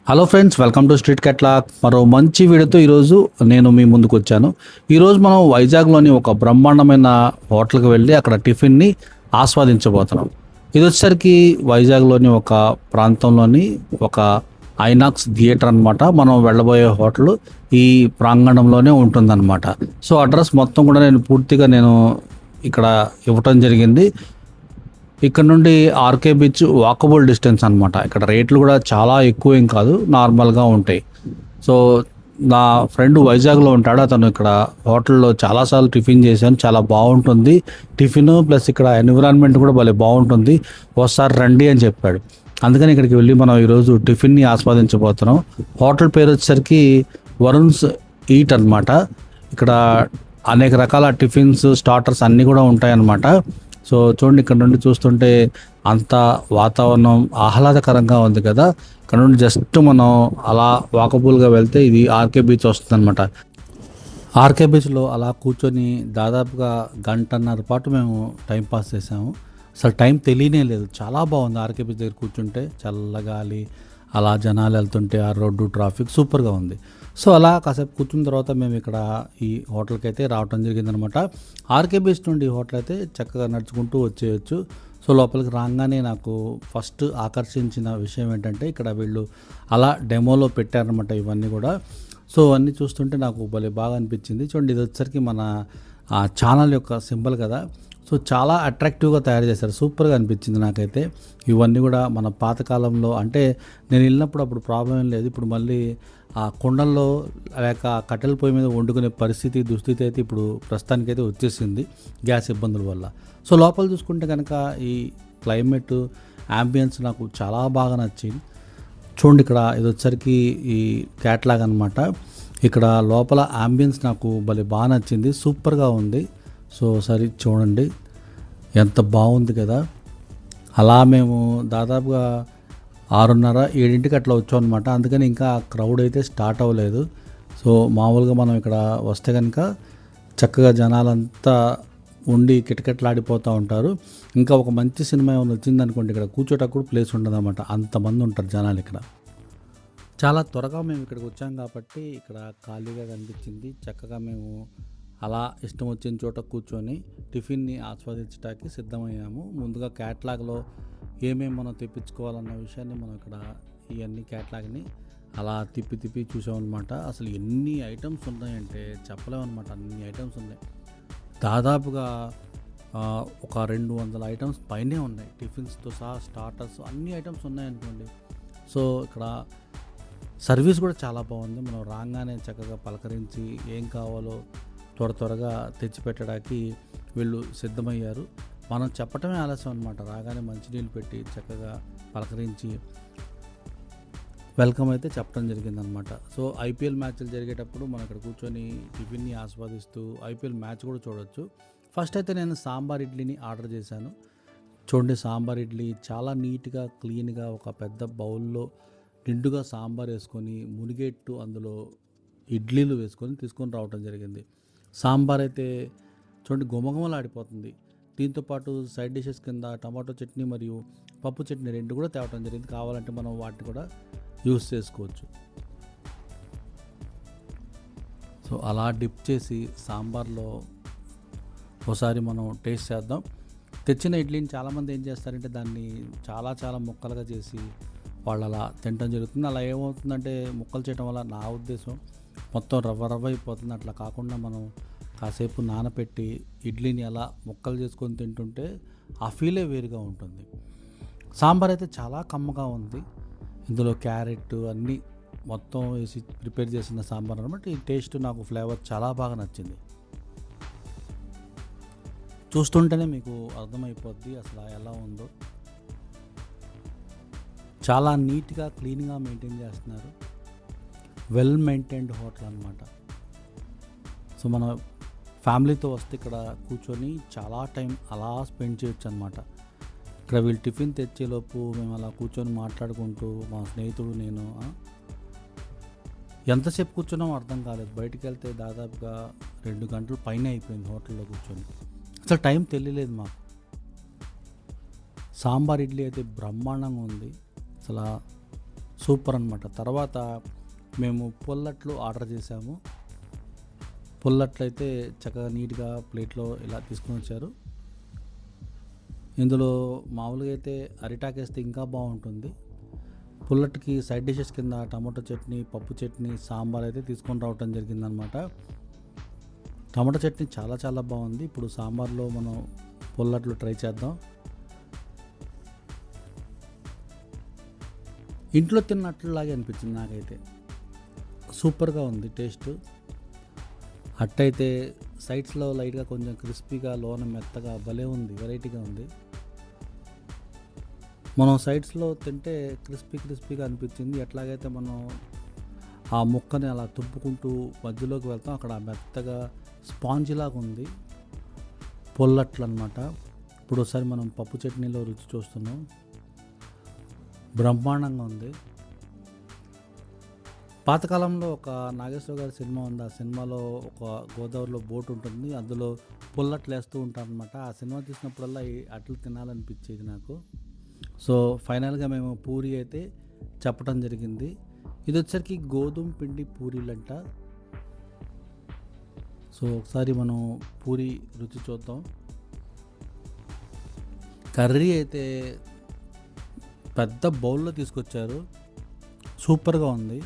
Hello friends, welcome to street కెట్లాక్. మరో మంచి వీడియోతో ఈరోజు నేను మీ ముందుకు వచ్చాను. ఈరోజు మనం వైజాగ్లోని ఒక బ్రహ్మాండమైన హోటల్కి వెళ్ళి అక్కడ టిఫిన్ని ఆస్వాదించబోతున్నాం. ఇది వచ్చేసరికి వైజాగ్లోని ఒక ప్రాంతంలోని ఒక ఐనాక్స్ థియేటర్ అనమాట. మనం వెళ్ళబోయే హోటల్ ఈ ప్రాంగణంలోనే ఉంటుందన్నమాట. సో అడ్రస్ మొత్తం కూడా నేను పూర్తిగా ఇక్కడ ఇవ్వటం జరిగింది. ఇక్కడ నుండి ఆర్కే బీచ్ వాకబుల్ డిస్టెన్స్ అనమాట. ఇక్కడ రేట్లు కూడా చాలా ఎక్కువ ఏం కాదు, నార్మల్గా ఉంటాయి. సో నా ఫ్రెండ్ వైజాగ్లో ఉంటాడు, అతను ఇక్కడ హోటల్లో చాలాసార్లు టిఫిన్ చేశాను, చాలా బాగుంటుంది టిఫిన్, ప్లస్ ఇక్కడ ఎన్విరాన్మెంట్ కూడా భలే బాగుంటుంది, ఒకసారి రండి అని చెప్పాడు. అందుకని ఇక్కడికి వెళ్ళి మనం ఈరోజు టిఫిన్ని ఆస్వాదించబోతున్నాం. హోటల్ పేరు వచ్చేసరికి వరుణ్స్ ఈట్ అనమాట. ఇక్కడ అనేక రకాల టిఫిన్స్, స్టార్టర్స్ అన్నీ కూడా ఉంటాయన్నమాట. సో చూడండి, ఇక్కడ నుండి చూస్తుంటే అంత వాతావరణం ఆహ్లాదకరంగా ఉంది కదా. ఇక్కడ నుండి జస్ట్ మనం అలా వాకబుల్గా వెళ్తే ఇది ఆర్కే బీచ్ వస్తుంది అనమాట. ఆర్కే బీచ్లో అలా కూర్చొని దాదాపుగా గంటన్నర పాటు మేము టైం పాస్ చేసాము. అసలు టైం తెలియనే లేదు, చాలా బాగుంది. ఆర్కే బీచ్ దగ్గర కూర్చుంటే చల్లగాలి, అలా జనాలు వెళ్తుంటే ఆ రోడ్డు ట్రాఫిక్ సూపర్గా ఉంది. సో అలా కాసేపు కూర్చున్న తర్వాత మేము ఇక్కడ ఈ హోటల్కి అయితే రావటం జరిగిందనమాట. ఆర్కే బీచ్ నుండి ఈ హోటల్ అయితే చక్కగా నడుచుకుంటూ వచ్చేయచ్చు. సో లోపలికి రాగానే నాకు ఫస్ట్ ఆకర్షించిన విషయం ఏంటంటే ఇక్కడ వీళ్ళు అలా డెమోలో పెట్టారనమాట ఇవన్నీ కూడా. సో అన్నీ చూస్తుంటే నాకు భలే బాగా అనిపించింది. చూడండి, ఇది వచ్చేసరికి మన ఛానల్ యొక్క సింబల్ కదా. సో చాలా అట్రాక్టివ్గా తయారు చేశారు, సూపర్గా అనిపించింది నాకైతే. ఇవన్నీ కూడా మన పాతకాలంలో, అంటే నేను వెళ్ళినప్పుడు అప్పుడు ప్రాబ్లం ఏం లేదు. ఇప్పుడు మళ్ళీ ఆ కుండల్లో లేక కట్టెల పొయ్యి మీద వండుకునే దుస్థితి అయితే ఇప్పుడు ప్రస్తుతానికైతే వచ్చేసింది గ్యాస్ ఇబ్బందుల వల్ల. సో లోపల చూసుకుంటే కనుక ఈ క్లైమేట్, యాంబియన్స్ నాకు చాలా బాగా నచ్చింది. చూడండి, ఇక్కడ ఇది వచ్చరికి ఈ క్యాట్లాగ్ అనమాట. ఇక్కడ లోపల యాంబియన్స్ నాకు భలే బాగా నచ్చింది, సూపర్గా ఉంది. సో సరే చూడండి, ఎంత బాగుంది కదా. అలా మేము దాదాపుగా 6:30-7 అట్లా వచ్చాం అనమాట. అందుకని ఇంకా క్రౌడ్ అయితే స్టార్ట్ అవ్వలేదు. సో మామూలుగా మనం ఇక్కడ వస్తే కనుక చక్కగా జనాలంతా ఉండి కిటకిటలాడిపోతూ ఉంటారు. ఇంకా ఒక మంచి సినిమా ఏమైనా వచ్చిందనుకోండి, ఇక్కడ కూర్చోటప్పుడు ప్లేస్ ఉండదన్నమాట, అంతమంది ఉంటారు జనాలు ఇక్కడ. చాలా త్వరగా మేము ఇక్కడికి వచ్చాం కాబట్టి ఇక్కడ ఖాళీగా కనిపించింది. చక్కగా మేము అలా ఇష్టం వచ్చిన చోట కూర్చొని టిఫిన్ని ఆస్వాదించడానికి సిద్ధమయ్యాము. ముందుగా క్యాట్లాగ్లో ఏమేమి మనం తెప్పించుకోవాలన్న విషయాన్ని మనం ఇక్కడ ఇవన్నీ క్యాట్లాగ్ని అలా తిప్పి చూసామన్నమాట. అసలు ఎన్ని ఐటమ్స్ ఉన్నాయంటే చెప్పలేమన్నమాట, అన్ని ఐటమ్స్ ఉన్నాయి. దాదాపుగా ఒక 200 ఐటమ్స్ పైనే ఉన్నాయి, టిఫిన్స్తో సహా స్టార్టర్స్ అన్ని ఐటమ్స్ ఉన్నాయనుకోండి. సో ఇక్కడ సర్వీస్ కూడా చాలా బాగుంది. మనం రాగానే చక్కగా పలకరించి ఏం కావాలో త్వరగా తెచ్చిపెట్టడానికి వీళ్ళు సిద్ధమయ్యారు. మనం చెప్పటమే ఆలస్యం అనమాట. రాగానే మంచినీళ్ళు పెట్టి చక్కగా పలకరించి వెల్కమ్ అయితే చెప్పడం జరిగిందనమాట. సో ఐపీఎల్ మ్యాచ్లు జరిగేటప్పుడు మనం ఇక్కడ కూర్చొని టిఫిన్ని ఆస్వాదిస్తూ ఐపీఎల్ మ్యాచ్ కూడా చూడవచ్చు. ఫస్ట్ అయితే నేను సాంబార్ ఇడ్లీని ఆర్డర్ చేశాను. చూడండి, సాంబార్ ఇడ్లీ చాలా నీట్గా క్లీన్గా ఒక పెద్ద బౌల్లో నిండుగా సాంబార్ వేసుకొని మునిగేట్టు అందులో ఇడ్లీలు వేసుకొని తీసుకొని రావడం జరిగింది. సాంబార్ అయితే చూడండి గుమగుమలాడిపోతుంది. దీంతోపాటు సైడ్ డిషెస్ కింద టమాటో చట్నీ మరియు పప్పు చట్నీ 2 కూడా తేవడం జరిగింది. కావాలంటే మనం వాటిని కూడా యూస్ చేసుకోవచ్చు. సో అలా డిప్ చేసి సాంబార్లో ఒకసారి మనం టేస్ట్ చేద్దాం. తెచ్చిన ఇడ్లీని చాలామంది ఏం చేస్తారంటే దాన్ని చాలా ముక్కలుగా చేసి వాళ్ళు అలా తినడం జరుగుతుంది. అలా ఏమవుతుందంటే ముక్కలు చేయడం వల్ల నా ఉద్దేశం మొత్తం రవ్వ అయిపోతుంది. అట్లా కాకుండా మనం కాసేపు నానపెట్టి ఇడ్లీని అలా ముక్కలు చేసుకొని తింటుంటే ఆ ఫీలే వేరుగా ఉంటుంది. సాంబార్ అయితే చాలా కమ్మగా ఉంది. ఇందులో క్యారెట్ అన్నీ మొత్తం వేసి ప్రిపేర్ చేసిన సాంబార్ అనమాట. ఈ టేస్ట్ నాకు ఫ్లేవర్ చాలా బాగా నచ్చింది. చూస్తుంటేనే మీకు అర్థమైపోద్ది అసలు ఎలా ఉందో. చాలా నీట్గా క్లీన్గా మెయింటైన్ చేస్తున్నారు. వెల్ మెయింటైన్డ్ హోటల్ అనమాట. సో మన ఫ్యామిలీతో వస్తే ఇక్కడ కూర్చొని చాలా టైం అలా స్పెండ్ చేయొచ్చు అనమాట. ఇక్కడ వీళ్ళు టిఫిన్ తెచ్చేలోపు మేము అలా కూర్చొని మాట్లాడుకుంటూ, మా స్నేహితుడు నేను ఎంతసేపు కూర్చున్నామో అర్థం కాలేదు. బయటికి వెళ్తే దాదాపుగా 2 గంటలు పైన అయిపోయింది హోటల్లో కూర్చొని. అసలు టైం తెలియలేదు మాకు. సాంబార్ ఇడ్లీ అయితే బ్రహ్మాండంగా ఉంది. అసలు సూపర్ అనమాట. తర్వాత మేము పుల్లట్లు ఆర్డర్ చేసాము. పుల్లట్లు అయితే చక్కగా నీట్గా ప్లేట్లో ఇలా తీసుకొని వచ్చారు. ఇందులో మామూలుగా అయితే అరిటాకేస్తే ఇంకా బాగుంటుంది. పుల్లట్కి సైడ్ డిషెస్ కింద టమాటో చట్నీ, పప్పు చట్నీ, సాంబార్ అయితే తీసుకొని రావటం జరిగిందనమాట. టమాటో చట్నీ చాలా చాలా బాగుంది. ఇప్పుడు సాంబార్లో మనం పుల్లట్లు ట్రై చేద్దాం. ఇంట్లో తిన్నట్లులాగే అనిపించింది నాకైతే. సూపర్గా ఉంది టేస్ట్. అట్టయితే సైడ్స్లో లైట్గా కొంచెం క్రిస్పీగా, లోన మెత్తగా భలే ఉంది, వెరైటీగా ఉంది. మనం సైడ్స్లో తింటే క్రిస్పీగా అనిపించింది. ఎట్లాగైతే మనం ఆ ముక్కని అలా తుప్పుకుంటూ మధ్యలోకి వెళ్తాం, అక్కడ మెత్తగా స్పాంజ్ లాగా ఉంది పుల్లట్లు అనమాట. ఇప్పుడు ఒకసారి మనం పప్పు చట్నీలో రుచి చూస్తున్నాం. బ్రహ్మాండంగా ఉంది. పాతకాలంలో ఒక నాగేశ్వర గారి సినిమా ఉంది. ఆ సినిమాలో ఒక గోదావరిలో బోట్ ఉంటుంది, అందులో పుల్లట్లు వేస్తూ ఉంటారు అనమాట. ఆ సినిమా చూసినప్పుడల్లా ఈ అట్లు తినాలనిపించేది నాకు. సో ఫైనల్గా మేము పూరి అయితే చెప్పడం జరిగింది. ఇది వచ్చరికి గోధుమ పిండి పూరీలంట. సో ఒకసారి మనం పూరి రుచి చూద్దాం. కర్రీ అయితే పెద్ద బౌల్లో తీసుకొచ్చారు. సూపర్గా ఉంది,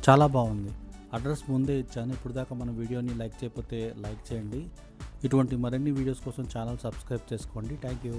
చాలా బాగుంది. అడ్రస్ ముందే ఇచ్చాను. ఇప్పుడు దాకా మన వీడియోని లైక్ చేయకపోతే లైక్ చేయండి. ఇటువంటి మరిన్ని వీడియోస్ కోసం ఛానల్ సబ్స్క్రైబ్ చేసుకోండి. Thank you.